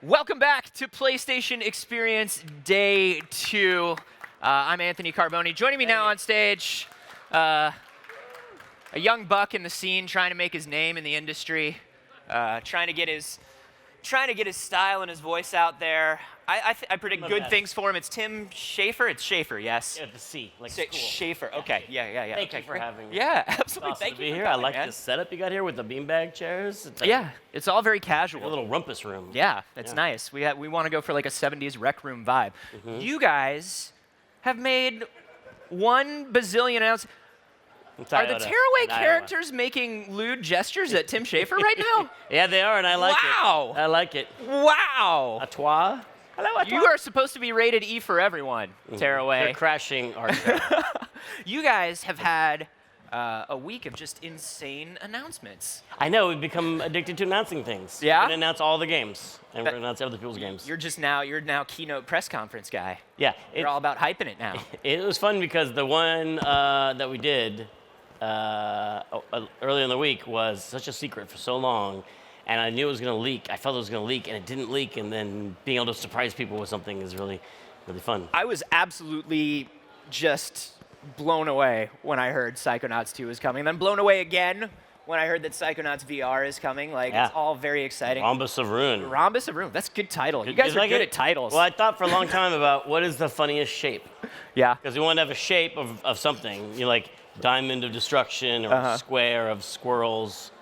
Welcome back to PlayStation Experience Day 2. I'm Anthony Carboni. Joining me now on stage, a young buck in the scene trying to make his name in the industry, trying to get his style and his voice out there. I predict good things for him. It's Tim Schafer. It's Schafer, yes? Yeah, the C, like Schafer. Okay, yeah. Thank you for having me. Yeah, absolutely. Awesome Thank to you be for here. coming, I like man. the setup you got here with the beanbag chairs. It's like Yeah, it's all very a casual. little rumpus room. Yeah, it's nice. We want to go for like a 70s rec room vibe. You guys have made 1 bazillion ounces. Are the Tearaway characters making lewd gestures at Tim Schafer right now? Yeah, they are, and I like Wow. it. I like it. Wow. A toi? Hello, a toi. You are supposed to be rated E for everyone, Tearaway. They're crashing our show. You guys have had a week of just insane announcements. I know, we've become addicted to announcing things. Yeah? We're going to announce all the games, and we're going to announce other people's games. You're now keynote press conference guy. Yeah. You're all about hyping it now. It was fun because the one that we did early in the week was such a secret for so long, and I knew it was going to leak. I felt it was going to leak, and it didn't leak, and then being able to surprise people with something is really, really fun. I was absolutely just blown away when I heard Psychonauts 2 is coming, and then blown away again when I heard that Psychonauts VR is coming. Like, it's all very exciting. Rhombus of Ruin. Rhombus of Ruin. That's a good title. You guys are good at titles. Well, I thought for a long time about what is the funniest shape. Yeah. Because we want to have a shape of something. You know, like Diamond of Destruction or Square of Squirrels.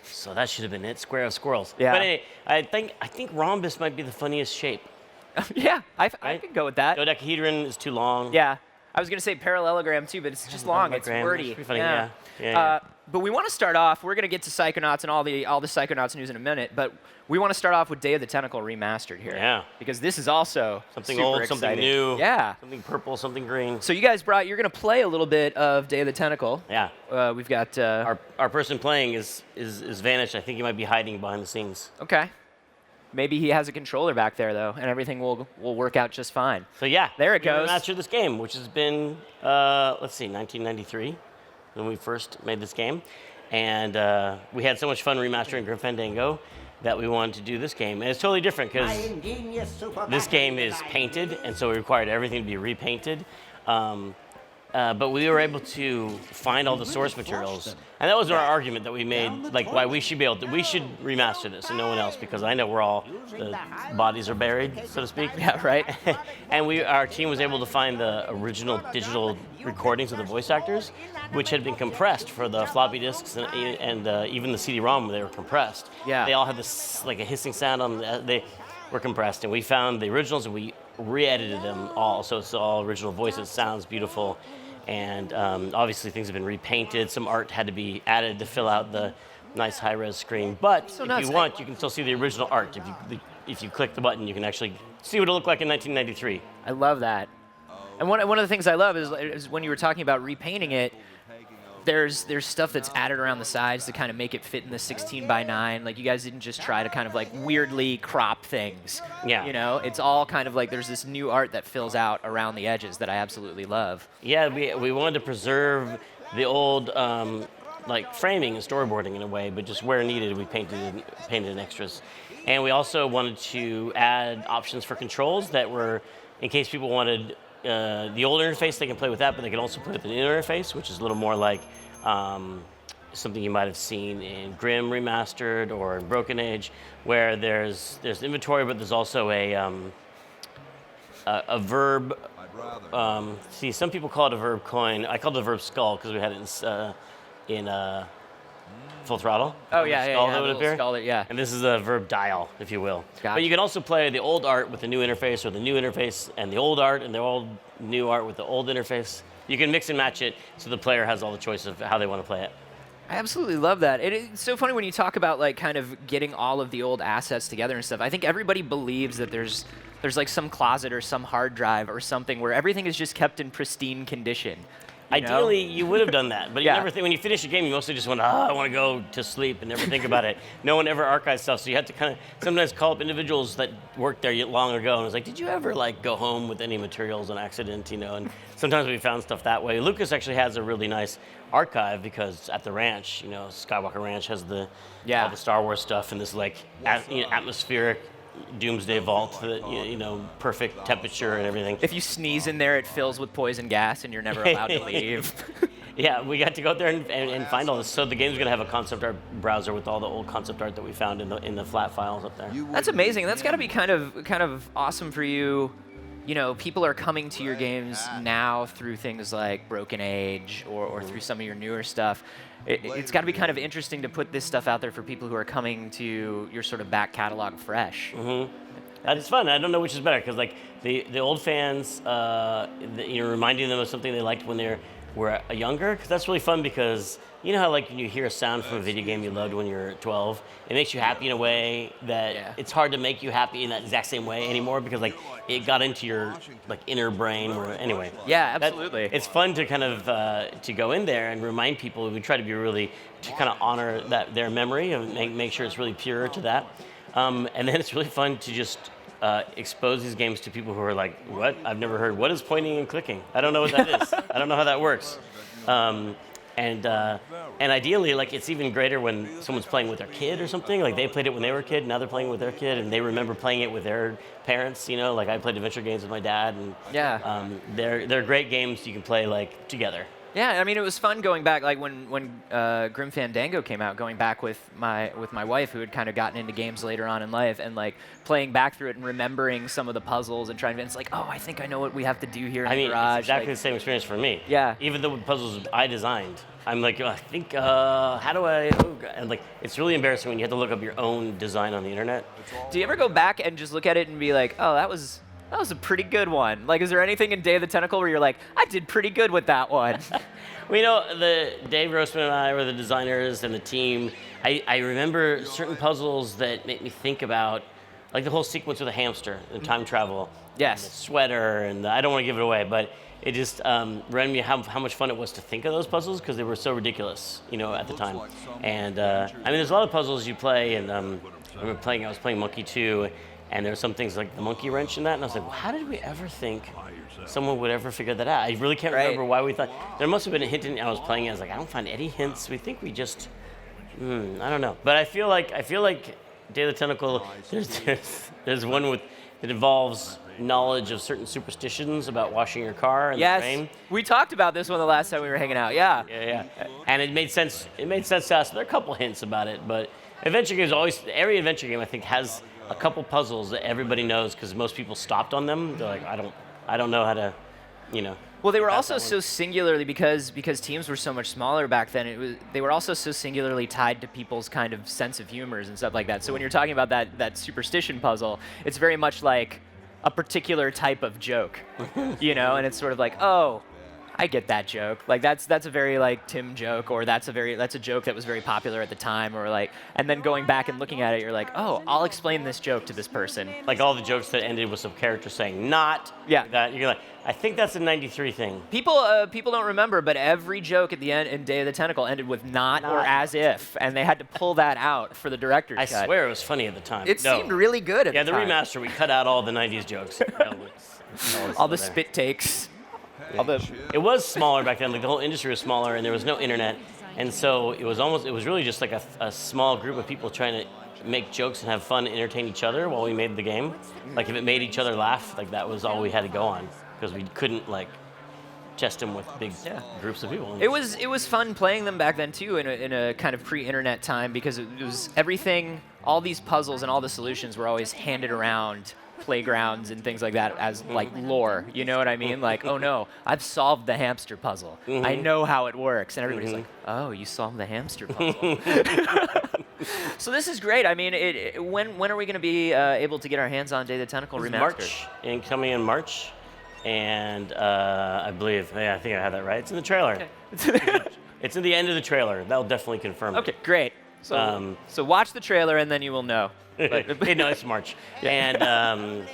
So that should have been it, Square of Squirrels. Yeah. But anyway, I think rhombus might be the funniest shape. Yeah, I could go with that. Dodecahedron is too long. Yeah. I was going to say parallelogram too, but it's just long. It's wordy. It's pretty funny, yeah. But we want to start off. We're going to get to Psychonauts and all the Psychonauts news in a minute, but we want to start off with Day of the Tentacle remastered here. Yeah. Because this is also something super old, exciting. something new. Yeah. Something purple, something green. So you guys you're going to play a little bit of Day of the Tentacle. Yeah. We've got our person playing is vanished. I think he might be hiding behind the scenes. Okay. Maybe he has a controller back there though, and everything will work out just fine. So yeah, there it goes. We remastered this game, which has been 1993 when we first made this game, and we had so much fun remastering Grim Fandango that we wanted to do this game. And it's totally different because this game is painted, and so we required everything to be repainted. But we were able to find all the source materials, and that was our argument that we made, like why we should remaster this and no one else, because I know the bodies are buried, so to speak. Yeah, right. And our team was able to find the original digital recordings of the voice actors, which had been compressed for the floppy disks and even the CD-ROM. They were compressed. Yeah. They all had this like a hissing sound on them. They were compressed, and we found the originals and we re-edited them all, so it's all original voices. Sounds beautiful. And obviously things have been repainted. Some art had to be added to fill out the nice high-res screen. But if you want, you can still see the original art. If you click the button, you can actually see what it looked like in 1993. I love that. And one of the things I love is when you were talking about repainting it, there's stuff that's added around the sides to kind of make it fit in the 16:9. Like, you guys didn't just try to kind of like weirdly crop things. Yeah. You know, it's all kind of like there's this new art that fills out around the edges that I absolutely love. Yeah, we wanted to preserve the old like framing and storyboarding in a way, but just where needed, we painted in extras. And we also wanted to add options for controls that were, in case people wanted the old interface, they can play with that, but they can also play with the new interface, which is a little more like something you might have seen in Grim Remastered or in Broken Age, where there's inventory, but there's also a verb. See, some people call it a verb coin. I call it a verb skull because we had it in Full Throttle. Oh yeah, skull yeah, that would appear. Skull, yeah. And this is a verb dial, if you will. Gotcha. But you can also play the old art with the new interface, or the new interface and the old art, and the old new art with the old interface. You can mix and match it so the player has all the choice of how they want to play it. I absolutely love that. It's so funny when you talk about like kind of getting all of the old assets together and stuff. I think everybody believes that there's like some closet or some hard drive or something where everything is just kept in pristine condition. Ideally, you would have done that, but you Yeah. never think when you finish a game, you mostly just went, I want to go to sleep and never think about it. No one ever archives stuff, so you have to kind of sometimes call up individuals that worked there long ago and was like, did you ever like go home with any materials on accident, And sometimes we found stuff that way. Lucas actually has a really nice archive because at the ranch, Skywalker Ranch has all the Star Wars stuff and this like atmospheric doomsday vault that perfect temperature and everything. If you sneeze in there, it fills with poison gas, and you're never allowed to leave. Yeah, we got to go out there and find all this. So the game's gonna have a concept art browser with all the old concept art that we found in the flat files up there. That's amazing. That's got to be kind of awesome for you. People are coming to your games now through things like Broken Age or through some of your newer stuff. It's got to be kind of interesting to put this stuff out there for people who are coming to your sort of back catalog fresh. Mm-hmm. It's fun. I don't know which is better because like the old fans, reminding them of something they liked when they were younger. Because that's really fun because you know how like when you hear a sound from a video game you loved when you're 12, it makes you happy in a way that it's hard to make you happy in that exact same way anymore because like it got into your like inner brain. Anyway. Yeah, absolutely. It's fun to kind of to go in there and remind people. We try to be to kind of honor their memory and make sure it's really pure to that. And then it's really fun to just expose these games to people who are like, what? I've never heard. What is pointing and clicking? I don't know what that is. I don't know how that works. And ideally, like it's even greater when someone's playing with their kid or something. Like they played it when they were a kid, now they're playing with their kid, and they remember playing it with their parents. Like I played adventure games with my dad, and they're great games you can play like together. Yeah, I mean, it was fun going back, like when Grim Fandango came out, going back with my wife, who had kind of gotten into games later on in life, and like playing back through it and remembering some of the puzzles and trying to, it's like, oh, I think I know what we have to do here in the garage. It's exactly the same experience for me. Yeah. Even though the puzzles I designed, I'm like, I think, how do I, and like, it's really embarrassing when you have to look up your own design on the internet. Do you ever go back and just look at it and be like, oh, that was a pretty good one? Like, is there anything in Day of the Tentacle where you're like, I did pretty good with that one? Well, the Dave Roseman and I were the designers and the team. I remember certain puzzles that make me think about, like the whole sequence with the hamster and time travel. Yes. And the sweater, and I don't want to give it away, but it just reminded me how much fun it was to think of those puzzles because they were so ridiculous, at the time. And there's a lot of puzzles you play, and I was playing Monkey 2, and there were some things like the monkey wrench in that, and I was like, well, how did we ever think someone would ever figure that out? I really can't remember why we thought. There must have been a hint in I was playing it. I was like, I don't find any hints. We think we just, I don't know. But I feel like Day of the Tentacle, there's one that involves knowledge of certain superstitions about washing your car in the rain. We talked about this one the last time we were hanging out. Yeah. Yeah. And it made sense. It made sense to us. There are a couple hints about it, but adventure games every adventure game I think has a couple puzzles that everybody knows because most people stopped on them. They're like, I don't know how to, Well, they were also so singularly because teams were so much smaller back then. They were also so singularly tied to people's kind of sense of humors and stuff like that. So when you're talking about that superstition puzzle, it's very much like a particular type of joke, and it's sort of like, oh, I get that joke. Like that's a very like Tim joke, or that's a joke that was very popular at the time, or like, and then going back and looking at it, you're like, oh, I'll explain this joke to this person. Like all the jokes that ended with some character saying "not." Yeah. That you're like, I think that's a '93 thing. People don't remember, but every joke at the end in Day of the Tentacle ended with "not" or "as if," and they had to pull that out for the director's cut. I swear it was funny at the time. It seemed really good at the time. Yeah, the remaster, we cut out all the '90s jokes. all the spit takes. It was smaller back then. Like the whole industry was smaller, and there was no internet, and so it was really just like a small group of people trying to make jokes and have fun, and entertain each other while we made the game. Like if it made each other laugh, like that was all we had to go on because we couldn't like test them with big groups of people. It was fun playing them back then too, in a kind of pre-internet time, because it was everything. All these puzzles and all the solutions were always handed around playgrounds and things like that as like lore, you know what I mean? Like, oh no, I've solved the hamster puzzle. I know how it works, and everybody's like, oh, you solved the hamster puzzle. So this is great. I mean, when are we going to be able to get our hands on Day of the Tentacle remastered? Coming in March, and I believe, I think I have that right. It's in the trailer. Okay. It's in the end of the trailer. That'll definitely confirm it. Okay, great. So watch the trailer and then you will know. No, it's March. Yeah.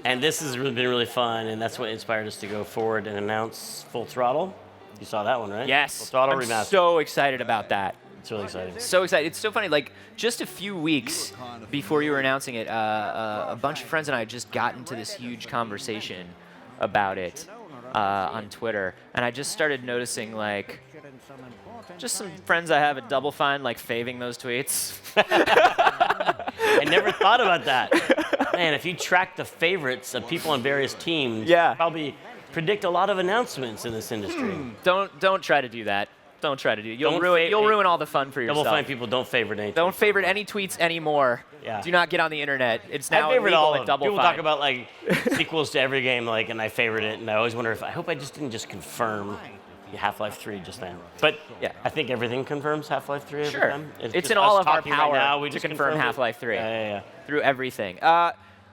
And this has been really fun, and that's what inspired us to go forward and announce Full Throttle. You saw that one, right? Yes. Full Throttle I'm remaster. so excited about that. It's really exciting. So excited. It's so funny. Like, just a few weeks before you were announcing it, a bunch of friends and I had just got into this huge conversation about it on Twitter. And I just started noticing, like, just some friends I have at Double Fine, like, faving those tweets. I never thought about that. Man, if you track the favorites of people on various teams, Yeah. you probably predict a lot of announcements in this industry. Don't try to do that. Don't try to do it. You'll Don't ruin all the fun for yourself. Double Fine people don't favorite anything. Don't favorite any tweets anymore. Yeah. Do not get on the internet. It's now I favorite illegal all at of them. Double People Fine. talk about like sequels to every game, like, and I favorite it, and I always wonder if I hope I just didn't just confirm Half-Life 3 just then. But Yeah. I think everything confirms Half-Life 3 every Sure. time. It's just in all us of our talking right power now, we to just confirm confirmed it. Half-Life 3 Yeah. through everything.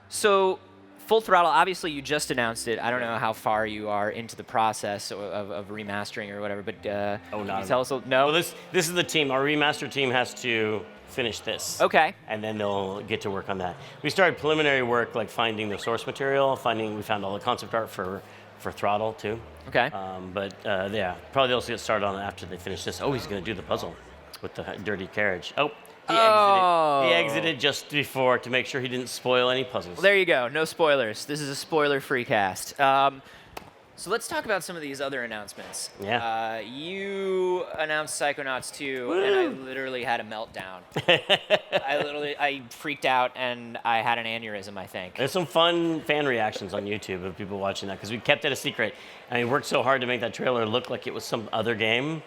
So Full Throttle, obviously you just announced it. I don't know how far you are into the process of remastering or whatever, but can you tell us? No? Well, this is the team. Our remaster team has to finish this. Okay. And then they'll get to work on that. We started preliminary work, like finding the source material, we found all the concept art for Throttle too. Okay. But yeah, probably they'll get started on it after they finish this. Oh, he's going to do the puzzle with the dirty carriage. Oh, he exited just before to make sure he didn't spoil any puzzles. Well, there you go. No spoilers. This is a spoiler-free cast. So let's talk about some of these other announcements. Yeah. You announced Psychonauts 2, and I literally had a meltdown. I freaked out, and I had an aneurysm, I think. There's some fun fan reactions on YouTube of people watching that, because we kept it a secret. I mean, we worked so hard to make that trailer look like it was some other game,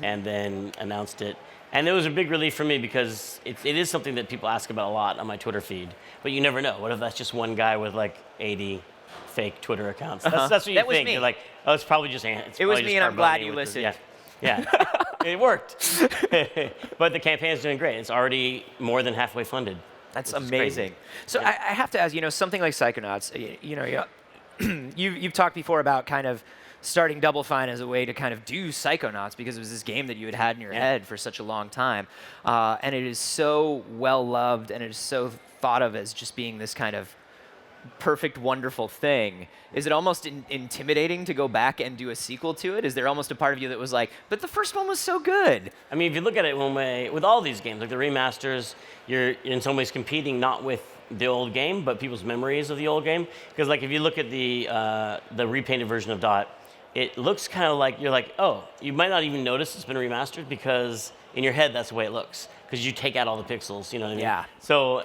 and then announced it. And it was a big relief for me, because it is something that people ask about a lot on my Twitter feed. But you never know. What if that's just one guy with like 80 fake Twitter accounts? That's what you That was think. me. You're like, oh, it's probably just It was me, and I'm glad you listened. Yeah. It worked. But the campaign's doing great. It's already more than halfway funded. That's which is amazing. crazy. So Yeah. I have to ask, something like Psychonauts, you've talked before about kind of starting Double Fine as a way to kind of do Psychonauts, because it was this game that you had had in your head for such a long time. And it is so well loved, and it is so thought of as just being this kind of perfect, wonderful thing. Is it almost intimidating to go back and do a sequel to it? Is there almost a part of you that was like, but the first one was so good? I mean, if you look at it one way, with all these games, like the remasters, you're in some ways competing not with the old game, but people's memories of the old game. Because like if you look at the repainted version of Dot, it looks kind of like, you're like, oh, you might not even notice it's been remastered, because in your head that's the way it looks, because you take out all the pixels, you know what I mean? Yeah. So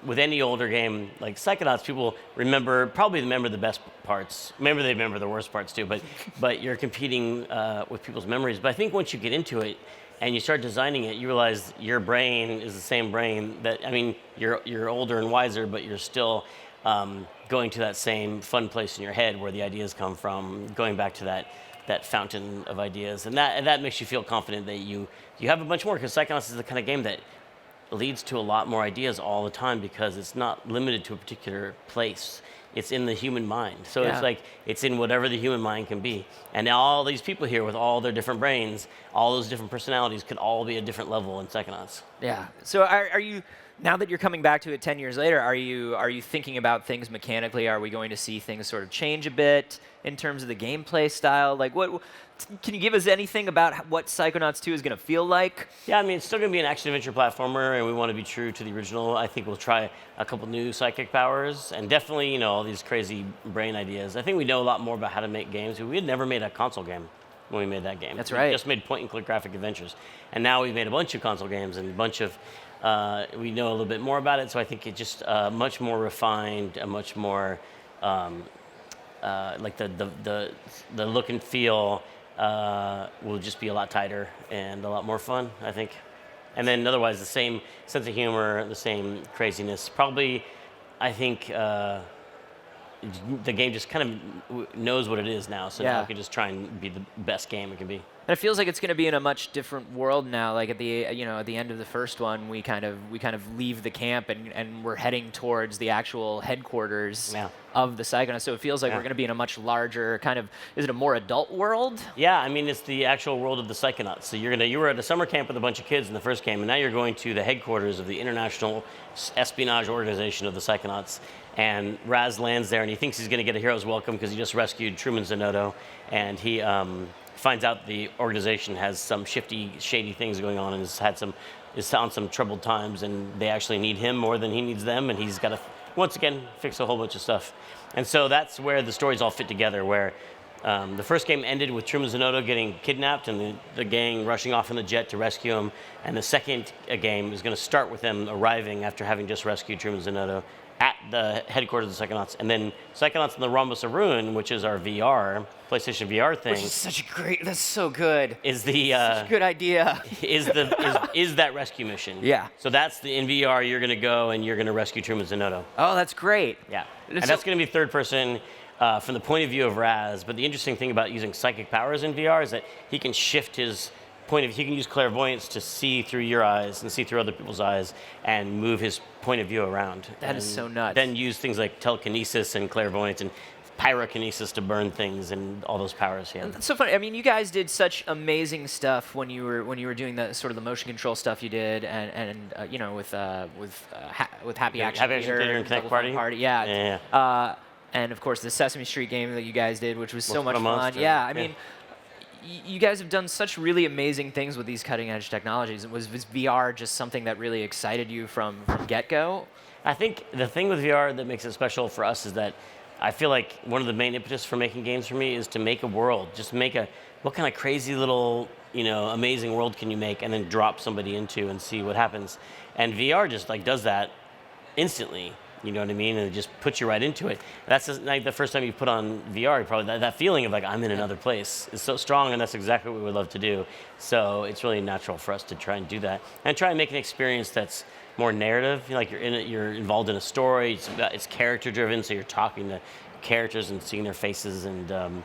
with any older game like Psychonauts, people probably remember the best parts. Maybe they remember the worst parts too, but you're competing with people's memories. But I think once you get into it and you start designing it, you realize your brain is the same brain that, I mean, you're older and wiser, but you're still going to that same fun place in your head where the ideas come from, going back to that fountain of ideas. And that makes you feel confident that you have a bunch more, because Psychonauts is the kind of game that leads to a lot more ideas all the time, because it's not limited to a particular place. It's in the human mind. So Yeah. it's like, it's in whatever the human mind can be. And now all these people here with all their different brains, all those different personalities could all be a different level in Psychonauts. Yeah. So are you, now that you're coming back to it 10 years later, are you thinking about things mechanically? Are we going to see things sort of change a bit in terms of the gameplay style? Like, can you give us anything about what Psychonauts 2 is going to feel like? Yeah, I mean, it's still going to be an action-adventure platformer, and we want to be true to the original. I think we'll try a couple new psychic powers, and definitely, all these crazy brain ideas. I think we know a lot more about how to make games. We had never made a console game when we made that game. That's right. We just made point-and-click graphic adventures. And now we've made a bunch of console games and a bunch of... we know a little bit more about it, so I think it's just much more refined, a much more... like the look and feel will just be a lot tighter and a lot more fun, I think. And then otherwise, the same sense of humor, the same craziness. Probably, I think the game just kind of knows what it is now, so now it can just try and be the best game it can be. And it feels like it's going to be in a much different world now. Like at the at the end of the first one, we kind of leave the camp and we're heading towards the actual headquarters of the Psychonauts. So it feels like we're going to be in a much larger kind of. Is it a more adult world? Yeah, I mean, it's the actual world of the Psychonauts. So you were at a summer camp with a bunch of kids in the first game, and now you're going to the headquarters of the International Espionage Organization of the Psychonauts. And Raz lands there, and he thinks he's going to get a hero's welcome because he just rescued Truman Zanotto, and he finds out the organization has some shady things going on, and is on some troubled times, and they actually need him more than he needs them, and he's got to once again fix a whole bunch of stuff. And so that's where the stories all fit together. Where the first game ended with Truman Zanotto getting kidnapped and the gang rushing off in the jet to rescue him, and the second game is going to start with them arriving after having just rescued Truman Zanotto at the headquarters of the Psychonauts, and then Psychonauts and the Rhombus of Ruin, which is our VR, PlayStation VR thing. Which is such a great, that's so good. Is the such a good idea. is that rescue mission? Yeah. So that's in VR. You're gonna go and you're gonna rescue Truman Zanotto. Oh, that's great. Yeah. And that's gonna be third person from the point of view of Raz. But the interesting thing about using psychic powers in VR is that he can shift his point of view. He can use clairvoyance to see through your eyes and see through other people's eyes and move his point of view around. That is so nuts. Then use things like telekinesis and clairvoyance and pyrokinesis to burn things and all those powers. Yeah. That's so funny. I mean, you guys did such amazing stuff when you were doing the sort of the motion control stuff you did, and you know, with Happy Action Theater and Connect Party. Yeah. And of course the Sesame Street game that you guys did, which was so much fun. Monster. Yeah. I mean, you guys have done such really amazing things with these cutting edge technologies. Was VR just something that really excited you from get-go? I think the thing with VR that makes it special for us is that I feel like one of the main impetus for making games for me is to make a world. Just make what kind of crazy little, amazing world can you make, and then drop somebody into and see what happens. And VR just does that instantly. You know what I mean? And it just puts you right into it. That's the first time you put on VR, probably that feeling of I'm in another place is so strong, and that's exactly what we would love to do. So it's really natural for us to try and do that and try and make an experience that's more narrative. You're in it, you're involved in a story. It's character driven, so you're talking to characters and seeing their faces, and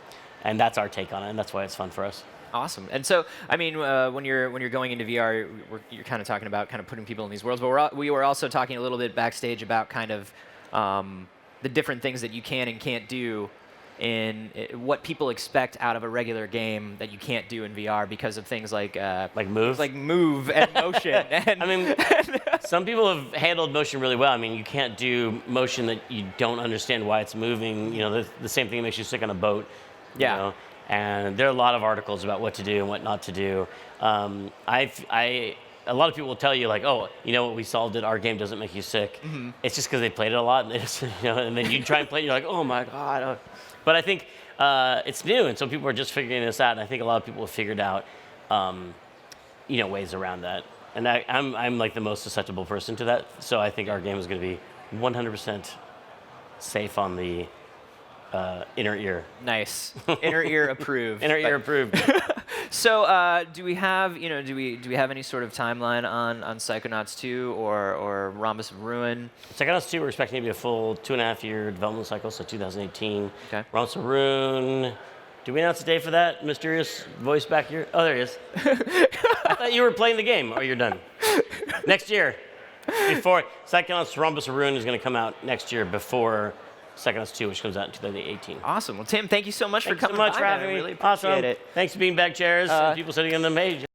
that's our take on it, and that's why it's fun for us. Awesome. And so, I mean, when you're going into VR, you're kind of talking about kind of putting people in these worlds, but we were also talking a little bit backstage about kind of the different things that you can and can't do in what people expect out of a regular game that you can't do in VR because of things like move and motion. And I mean, some people have handled motion really well. I mean, you can't do motion that you don't understand why it's moving. The same thing that makes you sick on a boat. Yeah. And there are a lot of articles about what to do and what not to do. A lot of people will tell you oh, what we solved it. Our game doesn't make you sick. Mm-hmm. It's just because they played it a lot, and they just, and then you try and play it, and you're like, oh my god. But I think it's new, and so people are just figuring this out. And I think a lot of people have figured out, ways around that. And I'm the most susceptible person to that. So I think our game is going to be 100% safe on the inner ear. Nice. Inner ear approved. Inner ear approved. So, do we have any sort of timeline on Psychonauts 2 or Rhombus of Ruin? Psychonauts 2, we're expecting to be a full 2.5-year development cycle, so 2018. Okay. Rhombus of Ruin. Did we announce a date for that mysterious voice back here? Oh, there he is. I thought you were playing the game. Oh, you're done. Next year. Before Psychonauts Rhombus of Ruin is going to come out next year before Psychonauts 2, which comes out in 2018. Awesome. Well, Tim, thank you so much for coming by. Thanks so much by. for having me. I really appreciate it. Thanks to beanbag chairs and people sitting on the page.